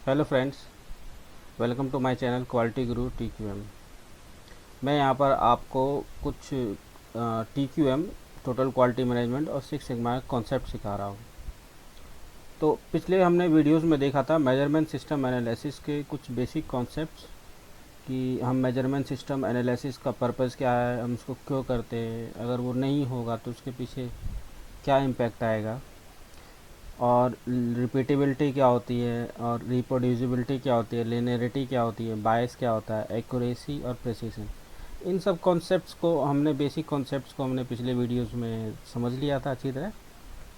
Hello friends, welcome to my channel quality Guru TQM। मैं यहाँ पर आपको कुछ TQM टोटल क्वालिटी मैनेजमेंट और सिक्स सिग्मा कॉन्सेप्ट सिखा रहा हूँ। तो पिछले हमने वीडियोस में देखा था मेजरमेंट सिस्टम एनालिसिस के कुछ बेसिक कॉन्सेप्ट्स कि हम मेजरमेंट सिस्टम एनालिसिस का पर्पज़ क्या है, हम उसको क्यों करते हैं, अगर वो नहीं होगा तो उसके पीछे क्या इम्पैक्ट आएगा, और रिपीटेबिलिटी क्या होती है, और रिप्रोड्यूसिबिलिटी क्या होती है, लिनियरिटी क्या होती है, बायस क्या होता है, एक्यूरेसी और प्रिसिशन। इन सब कॉन्सेप्ट्स को हमने बेसिक कॉन्सेप्ट्स को हमने पिछले वीडियोस में समझ लिया था अच्छी तरह।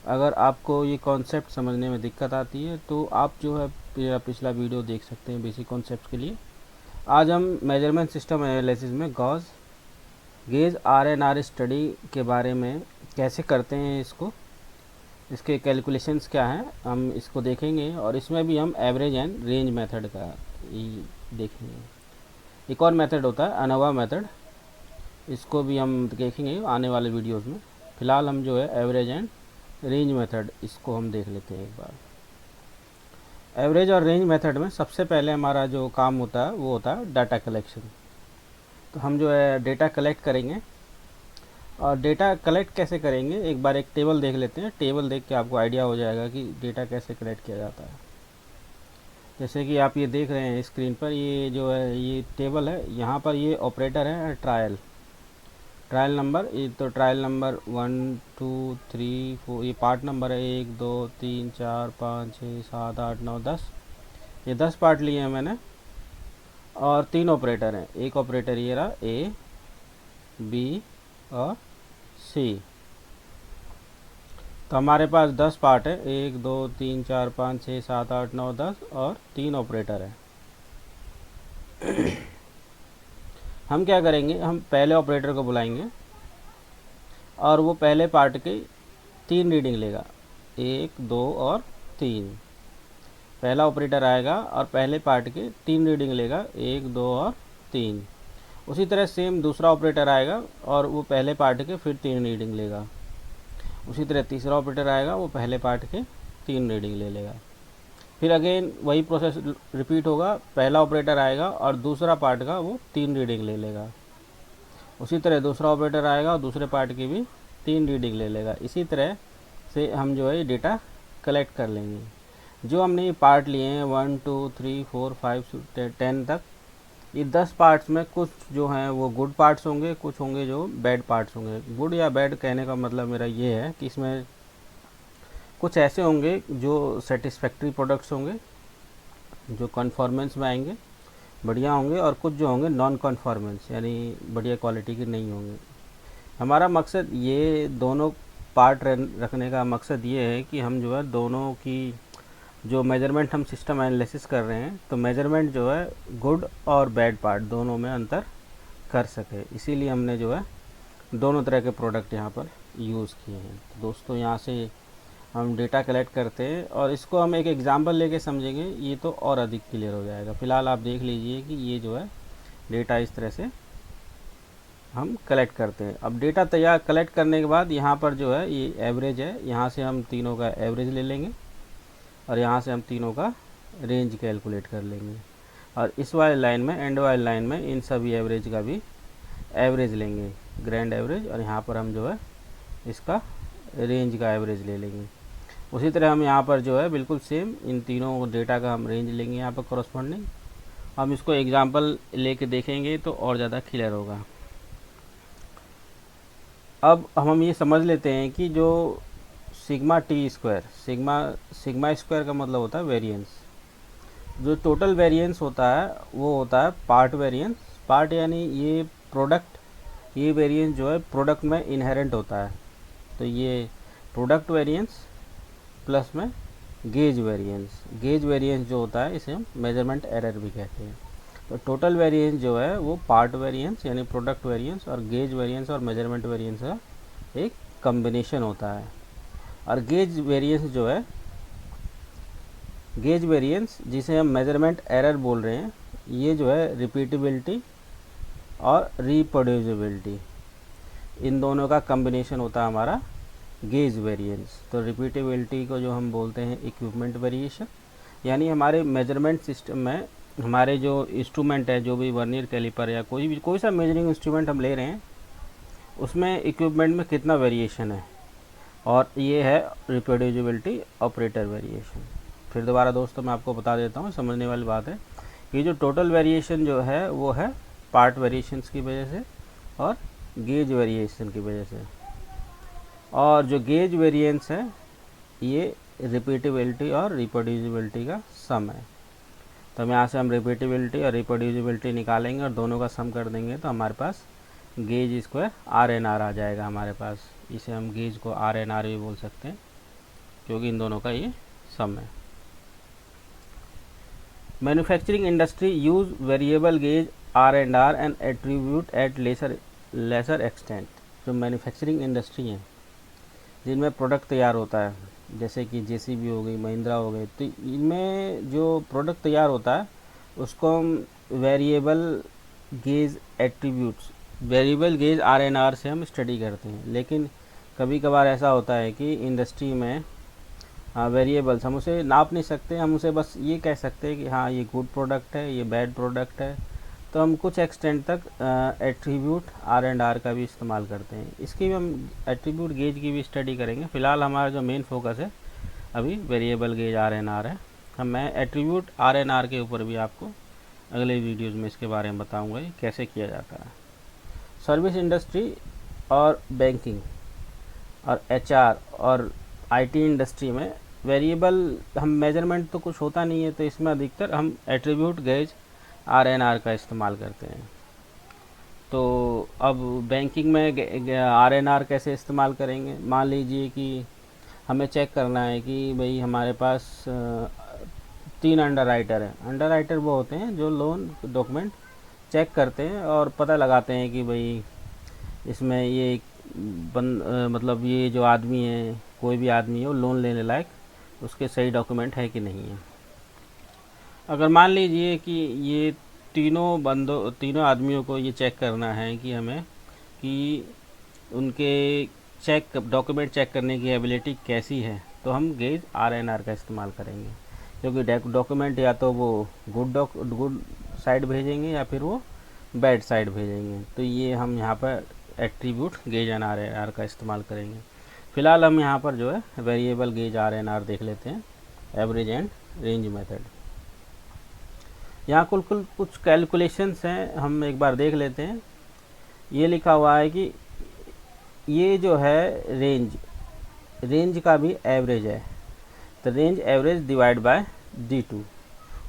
अगर आपको ये कॉन्सेप्ट समझने में दिक्कत आती है तो आप जो है मेरा पिछला वीडियो देख सकते हैं बेसिक कॉन्सेप्ट के लिए। आज हम मेजरमेंट सिस्टम एनालिसिस में गॉस गेज RNR स्टडी के बारे में कैसे करते हैं, इसके कैलकुलेशंस क्या हैं, हम इसको देखेंगे। और इसमें भी हम एवरेज एंड रेंज मेथड का ही देखेंगे। एक और मेथड होता है अनोवा मेथड, इसको भी हम देखेंगे आने वाले वीडियोस में। फ़िलहाल हम जो है एवरेज एंड रेंज मेथड इसको हम देख लेते हैं एक बार। एवरेज और रेंज मेथड में सबसे पहले हमारा जो काम होता है वो होता है डाटा कलेक्शन। तो हम जो है डेटा कलेक्ट करेंगे। और डेटा कलेक्ट कैसे करेंगे, एक बार एक टेबल देख लेते हैं। टेबल देख के आपको आइडिया हो जाएगा कि डेटा कैसे कलेक्ट किया जाता है। जैसे कि आप ये देख रहे हैं स्क्रीन पर, ये जो है ये टेबल है। यहाँ पर ये ऑपरेटर है ट्रायल नंबर। ये तो ट्रायल नंबर 1 2 3 4, ये पार्ट नंबर है 1 2 3 4 5 6 7 8 9 10। ये 10 पार्ट लिए हैं मैंने। और 3 ऑपरेटर हैं। एक ऑपरेटर ये रहा A B और C। तो हमारे पास 10 पार्ट है, 1 2 3 4 5 6 7 8 9 10 और 3 ऑपरेटर है। हम क्या करेंगे, हम पहले ऑपरेटर को बुलाएंगे और वो पहले पार्ट की 3 रीडिंग लेगा, 1 2 और 3। पहला ऑपरेटर आएगा और पहले पार्ट की 3 रीडिंग लेगा, 1 2 और 3। उसी तरह सेम दूसरा ऑपरेटर आएगा और वो पहले पार्ट के फिर 3 रीडिंग लेगा। उसी तरह तीसरा ऑपरेटर आएगा, वो पहले पार्ट के 3 रीडिंग ले लेगा। फिर अगेन वही प्रोसेस रिपीट होगा। पहला ऑपरेटर आएगा और दूसरा पार्ट का वो 3 रीडिंग ले लेगा। उसी तरह दूसरा ऑपरेटर आएगा और दूसरे पार्ट की भी 3 रीडिंग ले लेगा। इसी तरह से हम जो है डेटा कलेक्ट कर लेंगे। जो हमने ये पार्ट लिए हैं 1 2 3 4 5 10 तक, ये 10 पार्ट्स में कुछ जो हैं वो गुड पार्ट्स होंगे, कुछ होंगे जो बैड पार्ट्स होंगे। गुड या बैड कहने का मतलब मेरा ये है कि इसमें कुछ ऐसे होंगे जो सेटिस्फैक्ट्री प्रोडक्ट्स होंगे, जो कन्फॉर्मेंस में आएंगे, बढ़िया होंगे, और कुछ जो होंगे नॉन कन्फॉर्मेंस यानी बढ़िया क्वालिटी के नहीं होंगे। हमारा मकसद ये दोनों पार्ट रखने का मकसद ये है कि हम जो है दोनों की जो मेजरमेंट हम सिस्टम एनालिसिस कर रहे हैं, तो मेजरमेंट जो है गुड और बैड पार्ट दोनों में अंतर कर सके। इसीलिए हमने जो है दोनों तरह के प्रोडक्ट यहाँ पर यूज़ किए हैं। तो दोस्तों, यहाँ से हम डेटा कलेक्ट करते हैं और इसको हम एक एग्जांपल लेके समझेंगे, ये तो और अधिक क्लियर हो जाएगा। फ़िलहाल आप देख लीजिए कि ये जो है डेटा इस तरह से हम कलेक्ट करते हैं। अब डेटा तैयार कलेक्ट करने के बाद यहाँ पर जो है ये एवरेज है, यहाँ से हम तीनों का एवरेज ले लेंगे और यहाँ से हम तीनों का रेंज कैलकुलेट कर लेंगे। और इस वाले लाइन में, एंड वाले लाइन में, इन सभी एवरेज का भी एवरेज लेंगे, ग्रैंड एवरेज। और यहाँ पर हम जो है इसका रेंज का एवरेज ले लेंगे। उसी तरह हम यहाँ पर जो है बिल्कुल सेम इन तीनों डेटा का हम रेंज लेंगे यहाँ पर कॉरस्पॉन्डिंग। हम इसको एग्जांपल लेके देखेंगे तो और ज़्यादा क्लियर होगा। अब हम ये समझ लेते हैं कि जो sigma T square, sigma square का मतलब होता है वेरिएंस। जो टोटल वेरिएंस होता है वो होता है पार्ट वेरिएंस। पार्ट यानी ये प्रोडक्ट, ये वेरिएंस जो है प्रोडक्ट में इनहेरेंट होता है। तो ये प्रोडक्ट वेरिएंस प्लस में गेज वेरिएंस। गेज वेरिएंस जो होता है इसे हम मेजरमेंट एरर भी कहते हैं। तो टोटल वेरिएंस जो है वो पार्ट वेरिएंस यानी प्रोडक्ट वेरिएंस और गेज वेरिएंस और मेजरमेंट वेरिएंस का एक कम्बिनेशन होता है। और गेज वेरिएंस जो है, गेज वेरिएंस जिसे हम मेजरमेंट एरर बोल रहे हैं, ये जो है रिपीटेबिलिटी और रिप्रोड्यूसिबिलिटी, इन दोनों का कम्बिनेशन होता है हमारा गेज वेरिएंस। तो रिपीटेबिलिटी को जो हम बोलते हैं इक्विपमेंट वेरिएशन, यानी हमारे मेजरमेंट सिस्टम में हमारे जो इंस्ट्रूमेंट है, जो भी वर्नियर कैलिपर या कोई सा मेजरिंग इंस्ट्रूमेंट हम ले रहे हैं, उसमें इक्विपमेंट में कितना वेरिएशन है, और ये है रिप्रोड्यूसिबिलिटी ऑपरेटर वेरिएशन। फिर दोबारा दोस्तों मैं आपको बता देता हूँ, समझने वाली बात है कि जो टोटल वेरिएशन जो है वो है पार्ट वेरिएशंस की वजह से और गेज वेरिएशन की वजह से, और जो गेज वेरिएंस है ये रिपीटेबिलिटी और रिप्रोड्यूसिबिलिटी का सम है। तो हम यहाँ से हम रिपीटेबिलिटी और रिप्रोड्यूसिबिलिटी निकालेंगे और दोनों का सम कर देंगे तो हमारे पास गेज स्क्वायर RNR आ जाएगा हमारे पास। इसे हम गेज को RNR भी बोल सकते हैं क्योंकि इन दोनों का ये सम है। Manufacturing industry use variable gauge R&R and attribute at lesser extent. जो मैन्युफैक्चरिंग इंडस्ट्री है जिनमें प्रोडक्ट तैयार होता है, जैसे कि JCB हो गई, महिंद्रा हो गई, तो इनमें जो प्रोडक्ट तैयार होता है उसको हम variable gauge attributes, variable gauge RNR से हम स्टडी करते हैं। लेकिन कभी कभार ऐसा होता है कि इंडस्ट्री में वेरिएबल्स हम उसे नाप नहीं सकते, हम उसे बस ये कह सकते हैं कि हाँ ये गुड प्रोडक्ट है, ये बैड प्रोडक्ट है, तो हम कुछ एक्सटेंट तक एट्रीब्यूट R&R का भी इस्तेमाल करते हैं। इसकी भी हम एट्रीब्यूट गेज की भी स्टडी करेंगे। फ़िलहाल हमारा जो मेन फोकस है अभी वेरिएबल गेज R&R है। मैं एट्रीब्यूट R&R के ऊपर भी आपको अगले वीडियोज़ में इसके बारे में बताऊँगा ये कैसे किया जाता है। सर्विस इंडस्ट्री और बैंकिंग और HR और IT इंडस्ट्री में वेरिएबल हम मेजरमेंट तो कुछ होता नहीं है, तो इसमें अधिकतर हम एट्रीब्यूट गेज R&R का इस्तेमाल करते हैं। तो अब बैंकिंग में R&R कैसे इस्तेमाल करेंगे? मान लीजिए कि हमें चेक करना है कि भाई हमारे पास 3 अंडर राइटर हैं। अंडर राइटर वो होते हैं जो लोन डॉक्यूमेंट चेक करते हैं और पता लगाते हैं कि भाई इसमें ये मतलब ये जो आदमी है, कोई भी आदमी है, वो लोन लेने लायक उसके सही डॉक्यूमेंट है कि नहीं है। अगर मान लीजिए कि ये तीनों आदमियों को ये चेक करना है कि हमें कि उनके डॉक्यूमेंट चेक करने की एबिलिटी कैसी है, तो हम गेज R&R का इस्तेमाल करेंगे, क्योंकि डॉक्यूमेंट या तो वो गुड साइड भेजेंगे या फिर वो बैड साइड भेजेंगे। तो ये हम यहाँ पर एट्रीब्यूट गेज R&R का इस्तेमाल करेंगे। फ़िलहाल हम यहाँ पर जो है वेरिएबल गेज R&R देख लेते हैं, एवरेज एंड रेंज मेथड। यहाँ कुछ कैलकुलेशंस हैं, हम एक बार देख लेते हैं। ये लिखा हुआ है कि ये जो है रेंज का भी एवरेज है, तो range average divide by D2,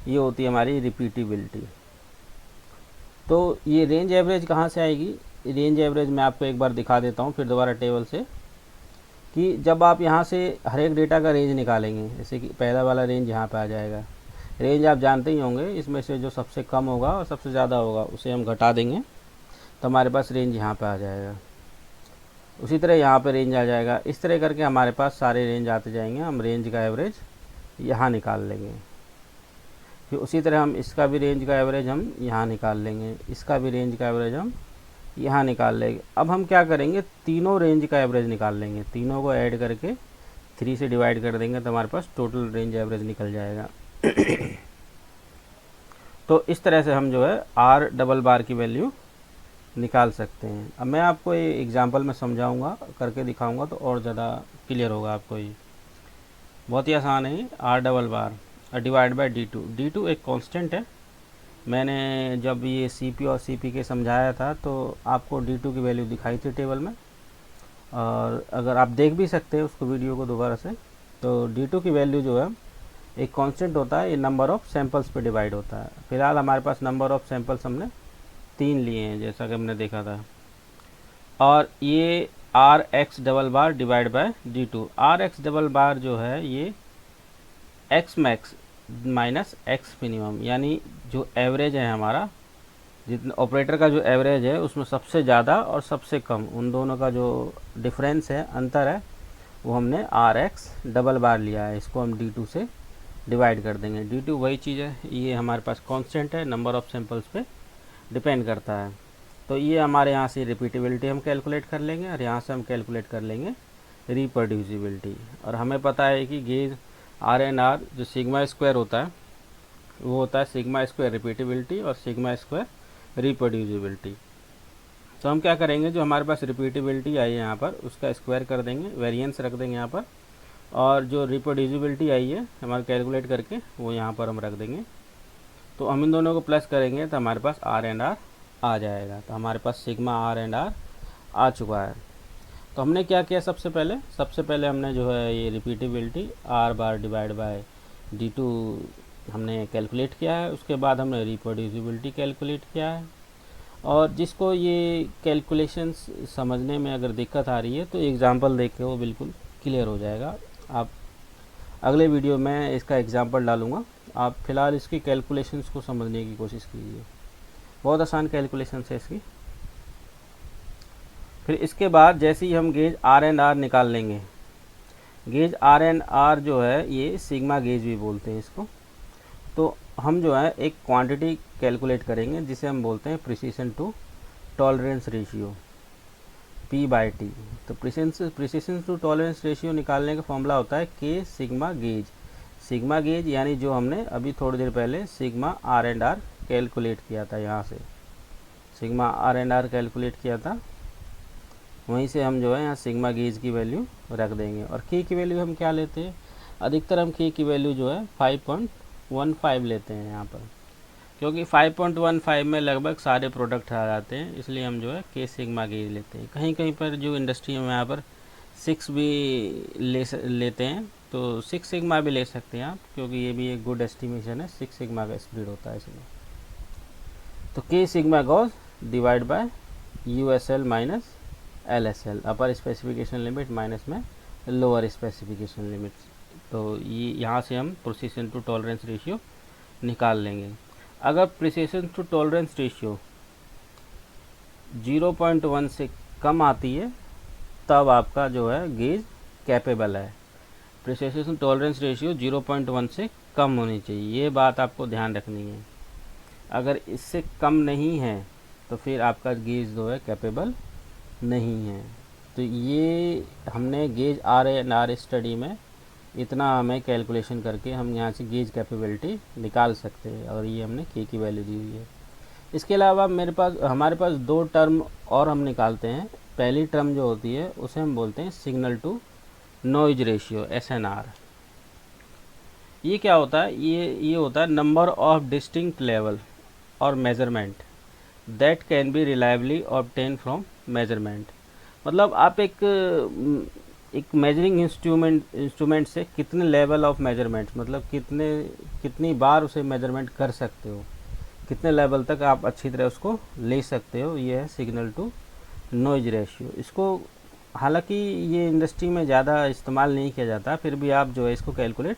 ये होती है हमारी रिपीटेबिलिटी। तो ये रेंज एवरेज कहाँ से आएगी? रेंज एवरेज मैं आपको एक बार दिखा देता हूँ फिर दोबारा टेबल से, कि जब आप यहाँ से हर एक डेटा का रेंज निकालेंगे, जैसे कि पहला वाला रेंज यहाँ पे आ जाएगा। रेंज आप जानते ही होंगे, इसमें से जो सबसे कम होगा और सबसे ज़्यादा होगा उसे हम घटा देंगे तो हमारे पास रेंज यहाँ पे आ जाएगा। उसी तरह यहाँ पे रेंज आ जाएगा। इस तरह करके हमारे पास सारे रेंज आते जाएंगे। हम रेंज का एवरेज यहाँ निकाल लेंगे, फिर उसी तरह हम इसका भी रेंज का एवरेज हम यहाँ निकाल लेंगे, इसका भी रेंज का एवरेज हम यहाँ निकाल लेंगे। अब हम क्या करेंगे, तीनों रेंज का एवरेज निकाल लेंगे, तीनों को ऐड करके 3 से डिवाइड कर देंगे तो हमारे पास टोटल रेंज एवरेज निकल जाएगा। तो इस तरह से हम जो है R" की वैल्यू निकाल सकते हैं। अब मैं आपको ये एग्जांपल में समझाऊंगा, करके दिखाऊंगा तो और ज़्यादा क्लियर होगा आपको। ये बहुत ही आसान है। R" डिवाइड बाय D2 एक कांस्टेंट है। मैंने जब ये CP और CPK समझाया था तो आपको D2 की वैल्यू दिखाई थी टेबल में, और अगर आप देख भी सकते हैं उसको वीडियो को दोबारा से, तो D2 की वैल्यू जो है एक कांस्टेंट होता है, ये नंबर ऑफ़ सैंपल्स पे डिवाइड होता है। फिलहाल हमारे पास नंबर ऑफ़ सैंपल्स हमने 3 लिए हैं जैसा कि हमने देखा था, और ये R(x" divide by D2। R(x" जो है ये x max minus x minimum, यानी जो एवरेज है हमारा, जितना ऑपरेटर का जो एवरेज है उसमें सबसे ज़्यादा और सबसे कम, उन दोनों का जो डिफरेंस है, अंतर है, वो हमने R(x" लिया है। इसको हम D2 से डिवाइड कर देंगे। D2 वही चीज़ है, ये हमारे पास कांस्टेंट है, नंबर ऑफ़ सैंपल्स पे डिपेंड करता है। तो ये हमारे यहाँ से रिपीटेबिलिटी हम कैलकुलेट कर लेंगे और यहाँ से हम कैलकुलेट कर लेंगे रिप्रोड्यूसिबिलिटी। और हमें पता है कि गेज आर एन आर जो सिग्मा स्क्वायर होता है वो होता है सिग्मा स्क्वायर रिपीटेबिलिटी और सिग्मा स्क्वायर रिप्रोड्यूसिबिलिटी। तो हम क्या करेंगे, जो हमारे पास रिपीटेबिलिटी आई है यहाँ पर उसका स्क्वायर कर देंगे, वेरिएंस रख देंगे यहाँ पर, और जो रिप्रोड्यूसिबिलिटी आई है हमारे कैलकुलेट करके वो यहाँ पर हम रख देंगे। तो हम इन दोनों को प्लस करेंगे तो हमारे पास आर एंड आर आ जाएगा। तो हमारे पास सिग्मा आर एंड आर आ चुका है। तो हमने क्या किया, सबसे पहले हमने जो है ये repeatability are bar divide by D2 हमने कैलकुलेट किया है। उसके बाद हमने रिप्रोड्यूसिबिलिटी कैलकुलेट किया है। और जिसको ये कैलकुलेशंस समझने में अगर दिक्कत आ रही है तो एग्जांपल देख के वो बिल्कुल क्लियर हो जाएगा। आप अगले वीडियो में इसका एग्जांपल डालूंगा, आप फ़िलहाल इसकी कैलकुलेशंस को समझने की कोशिश कीजिए। बहुत आसान कैलकुलेशन है इसकी। फिर इसके बाद जैसे ही हम गेज आर एंड आर निकाल लेंगे, गेज आर एंड आर जो है ये सिग्मा गेज भी बोलते हैं इसको, तो हम जो है एक क्वांटिटी कैलकुलेट करेंगे जिसे हम बोलते हैं precision to tolerance ratio P/T। तो प्रिसिशन टू टॉलरेंस रेशियो निकालने का फॉर्मूला होता है K sigma gauge. Sigma gauge यानी जो हमने अभी थोड़ी देर पहले sigma R and R calculate किया था, यहाँ से sigma R and R calculate किया था, वहीं से हम जो है यहाँ सिग्मा गेज की वैल्यू रख देंगे। और K की वैल्यू हम क्या लेते हैं, अधिकतर हम K की वैल्यू जो है 5.15 लेते हैं यहाँ पर, क्योंकि 5.15 में लगभग सारे प्रोडक्ट आ जाते हैं, इसलिए हम जो है K सिग्मा गेज लेते हैं। कहीं कहीं पर जो इंडस्ट्री में यहाँ पर 6 भी लेते हैं, तो 6 सिग्मा भी ले सकते हैं आप, क्योंकि ये भी एक गुड एस्टिमेशन है, 6 सिग्मा का स्पीड होता है इसमें। तो K sigma Gauss divide by USL minus LSL, upper specification limit minus में लोअर स्पेसिफिकेशन लिमिट। तो ये यहाँ से हम प्रिसिशन टू टॉलरेंस रेशियो निकाल लेंगे। अगर प्रिसिशन टू टॉलरेंस रेशियो 0.1 से कम आती है तब आपका जो है गेज कैपेबल है। प्रिसिशन टॉलरेंस रेशियो 0.1 से कम होनी चाहिए, ये बात आपको ध्यान रखनी है। अगर इससे कम नहीं है तो फिर आपका गेज जो है कैपेबल नहीं है। तो ये हमने gauge R and R study में इतना हमें कैलकुलेशन करके हम यहाँ से गेज कैपेबिलिटी निकाल सकते हैं, और ये हमने K की वैल्यू दी हुई है। इसके अलावा हमारे पास दो टर्म और हम निकालते हैं। पहली टर्म जो होती है उसे हम बोलते हैं signal to noise ratio SNR। ये क्या होता है, ये होता है नंबर ऑफ डिस्टिंक्ट लेवल और measurement that can be reliably obtain from measurement. मतलब आप एक मेजरिंग इंस्ट्रूमेंट से कितने लेवल ऑफ मेजरमेंट, मतलब कितनी बार उसे मेजरमेंट कर सकते हो, कितने लेवल तक आप अच्छी तरह उसको ले सकते हो, ये है सिग्नल टू नॉइज रेशियो। इसको हालांकि ये इंडस्ट्री में ज़्यादा इस्तेमाल नहीं किया जाता, फिर भी आप जो है इसको कैलकुलेट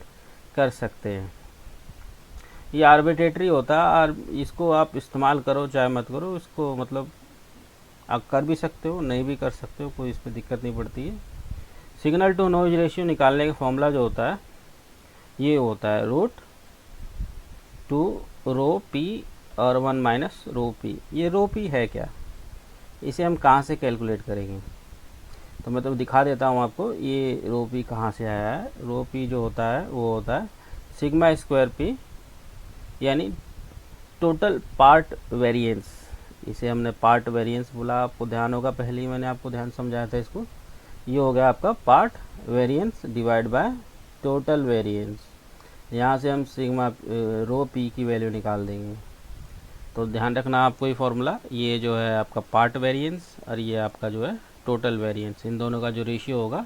कर सकते हैं। ये आर्बिट्रेटरी होता है और इसको आप इस्तेमाल करो चाहे मत करो, इसको मतलब आप कर भी सकते हो नहीं भी कर सकते हो, कोई इसमें दिक्कत नहीं पड़ती है। सिग्नल टू नॉइज रेशियो निकालने का फॉर्मूला जो होता है ये होता है √2 रो P और 1 माइनस रो P। ये रो P है क्या, इसे हम कहाँ से कैलकुलेट करेंगे, तो मैं तो दिखा देता हूँ आपको। ये रो P कहाँ से आया है। रो P जो होता है वो होता है सिग्मा स्क्वायर P, यानी टोटल पार्ट वेरिएंस। इसे हमने पार्ट वेरिएंस बोला, आपको ध्यान होगा, पहले ही मैंने आपको ध्यान समझाया था इसको। ये हो गया आपका part variance divide by total variance. यहाँ से हम सिग्मा रो P की वैल्यू निकाल देंगे। तो ध्यान रखना आपको ये फॉर्मूला, ये जो है आपका पार्ट वेरिएंस और ये आपका जो है टोटल वेरिएंस, इन दोनों का जो रेशियो होगा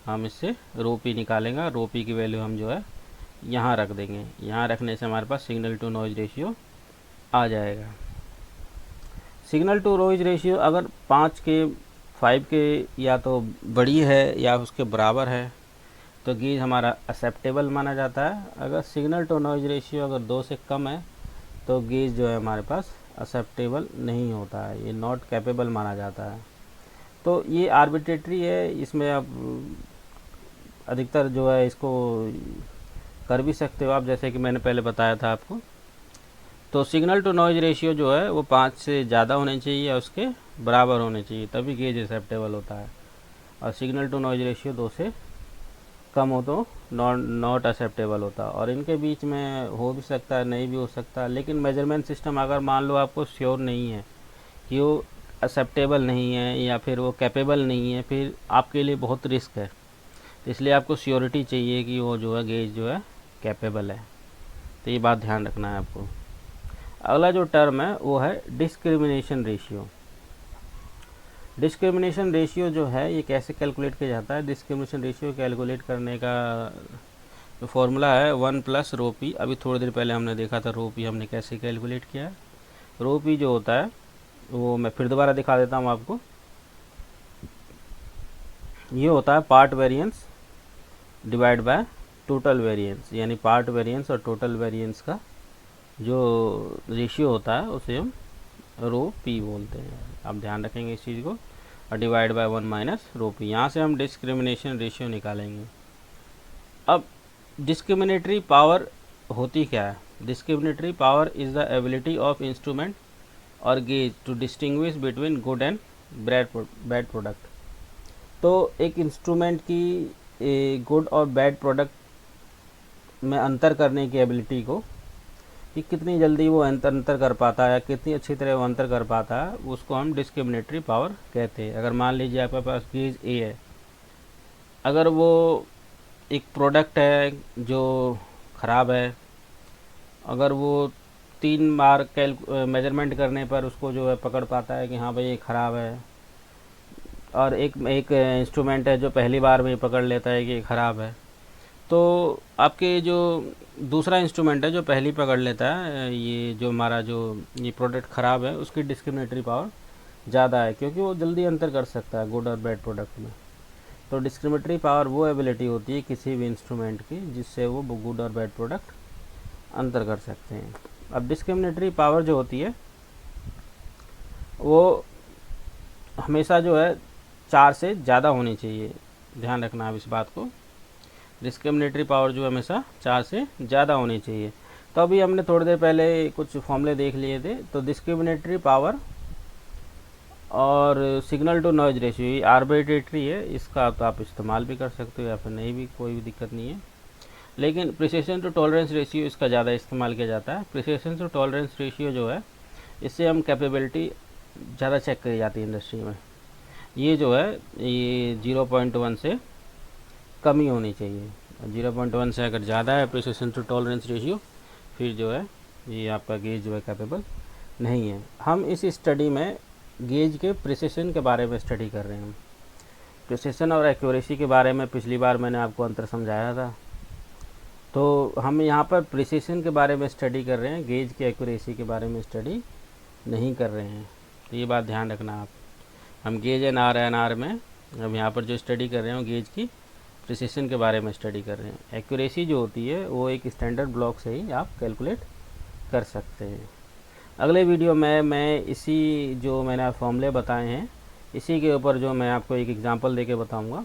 हम इससे रो P निकालेंगे। रो P की वैल्यू हम जो है यहाँ रख देंगे। यहाँ रखने से हमारे पास सिग्नल टू नॉइज रेशियो आ जाएगा। सिग्नल टू नॉइज रेशियो अगर 5 के 5 के या तो बड़ी है या उसके बराबर है तो गेज हमारा एक्सेप्टेबल माना जाता है। अगर सिग्नल टू नॉइज रेशियो अगर 2 से कम है तो गेज जो है हमारे पास एक्सेप्टेबल नहीं होता है, ये नॉट कैपेबल माना जाता है। तो ये आर्बिट्रेटरी है, इसमें आप अधिकतर जो है इसको कर भी सकते हो आप, जैसे कि मैंने पहले बताया था आपको। तो सिग्नल टू नॉइज रेशियो जो है वो 5 से ज़्यादा होने चाहिए या उसके बराबर होने चाहिए, तभी गेज एक्सेप्टेबल होता है। और सिग्नल टू नॉइज रेशियो 2 से कम हो तो नॉट एक्सेप्टेबल होता, और इनके बीच में हो भी सकता है, नहीं भी हो सकता। लेकिन मेजरमेंट सिस्टम अगर मान लो आपको श्योर नहीं है कि वो एक्सेप्टेबल नहीं है या फिर वो कैपेबल नहीं है, फिर आपके लिए बहुत रिस्क है। इसलिए आपको श्योरिटी चाहिए कि वो जो है गेज जो है कैपेबल है। तो ये बात ध्यान रखना है आपको। अगला जो टर्म है वो है डिस्क्रिमिनेशन रेशियो। डिस्क्रिमिनेशन रेशियो जो है ये कैसे कैलकुलेट किया जाता है? डिस्क्रिमिनेशन रेशियो कैलकुलेट करने का जो फॉर्मूला है 1 + रो पी। अभी थोड़ी देर पहले हमने देखा था रो पी हमने कैसे कैलकुलेट किया है। रो पी जो होता है वो मैं फिर दोबारा दिखा देता हूँ आपको। ये होता है part variance divide by total variance, यानी पार्ट वेरिएंस और टोटल वेरिएंस का जो रेशियो होता है उसे हम रो पी बोलते हैं। आप ध्यान रखेंगे इस चीज़ को। और डिवाइड बाय 1 - रो पी, यहाँ से हम डिस्क्रिमिनेशन रेशियो निकालेंगे। अब डिस्क्रिमिनेटरी पावर होती क्या है? Discriminatory power is the ability of instrument और gauge to distinguish between good and bad product. तो एक इंस्ट्रूमेंट की गुड और बैड प्रोडक्ट में अंतर करने की एबिलिटी को, कि कितनी जल्दी वो अंतर कर पाता है, कितनी अच्छी तरह वो अंतर कर पाता है, उसको हम डिस्क्रिमिनेटरी पावर कहते हैं। अगर मान लीजिए आपके पास गेज ए है, अगर वो एक प्रोडक्ट है जो ख़राब है, अगर वो 3 बार मेजरमेंट करने पर उसको जो है पकड़ पाता है कि हाँ भाई ये ख़राब है, और एक इंस्ट्रूमेंट है जो पहली बार में पकड़ लेता है कि ये ख़राब है, तो आपके जो दूसरा इंस्ट्रूमेंट है जो पहली पकड़ लेता है ये जो हमारा जो ये प्रोडक्ट ख़राब है, उसकी डिस्क्रिमिनेटरी पावर ज़्यादा है, क्योंकि वो जल्दी अंतर कर सकता है गुड और बैड प्रोडक्ट में। तो डिस्क्रिमिनेटरी पावर वो एबिलिटी होती है किसी भी इंस्ट्रूमेंट की जिससे वो गुड और बैड प्रोडक्ट अंतर कर सकते हैं। अब डिस्क्रिमिनेटरी पावर जो होती है वो हमेशा जो है 4 से ज़्यादा होनी चाहिए। ध्यान रखना आप इस बात को। डिस्क्रिमिनेटरी पावर जो हमेशा 4 से ज़्यादा होनी चाहिए। तो अभी हमने थोड़ी देर पहले कुछ फॉर्मूले देख लिए थे। तो डिस्क्रिमिनेटरी पावर और सिग्नल टू नॉइज रेशियो ये आर्बिट्रेटरी है, इसका तो आप इस्तेमाल भी कर सकते हो या फिर नहीं भी, कोई भी दिक्कत नहीं है। लेकिन प्रिसिशन टू टॉलरेंस रेशियो इसका ज़्यादा इस्तेमाल किया जाता है। प्रिसिशन टू टॉलरेंस रेशियो जो है इससे हम कैपेबिलिटी ज़्यादा चेक करी जाती है इंडस्ट्री में। ये जो है ये 0.1 से कम ही होनी चाहिए। 0.1 से अगर ज़्यादा है प्रिसिशन टू टॉलरेंस रेशियो, फिर जो है ये आपका गेज जो है कैपेबल नहीं है। हम इस स्टडी में गेज के प्रिसिशन के बारे में स्टडी कर रहे हैं। प्रिसिशन और एक्यूरेसी के बारे में पिछली बार मैंने आपको अंतर समझाया था। तो हम यहाँ पर प्रिसिशन के बारे में स्टडी कर रहे हैं, गेज की एक्यूरेसी के बारे में स्टडी नहीं कर रहे हैं। तो ये बात ध्यान रखना आप। हम गेज एन आर में हम यहाँ पर जो स्टडी कर रहे हैं गेज की प्रिसिशन के बारे में स्टडी कर रहे हैं। एक्यूरेसी जो होती है वो एक स्टैंडर्ड ब्लॉक से ही आप कैलकुलेट कर सकते हैं। अगले वीडियो में मैं इसी जो मैंने फॉर्मूले बताए हैं इसी के ऊपर जो मैं आपको एक एग्जांपल देके बताऊंगा।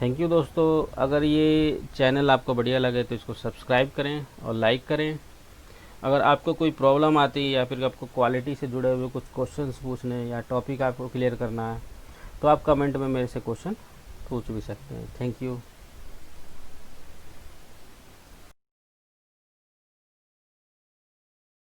थैंक यू दोस्तों। अगर ये चैनल आपको बढ़िया लगे तो इसको सब्सक्राइब करें और लाइक करें। अगर आपको कोई प्रॉब्लम आती है या फिर आपको क्वालिटी से जुड़े हुए कुछ क्वेश्चंस पूछने या टॉपिक आपको क्लियर करना है तो आप कमेंट में मेरे से क्वेश्चन पूछ भी सकते हैं। Thank you.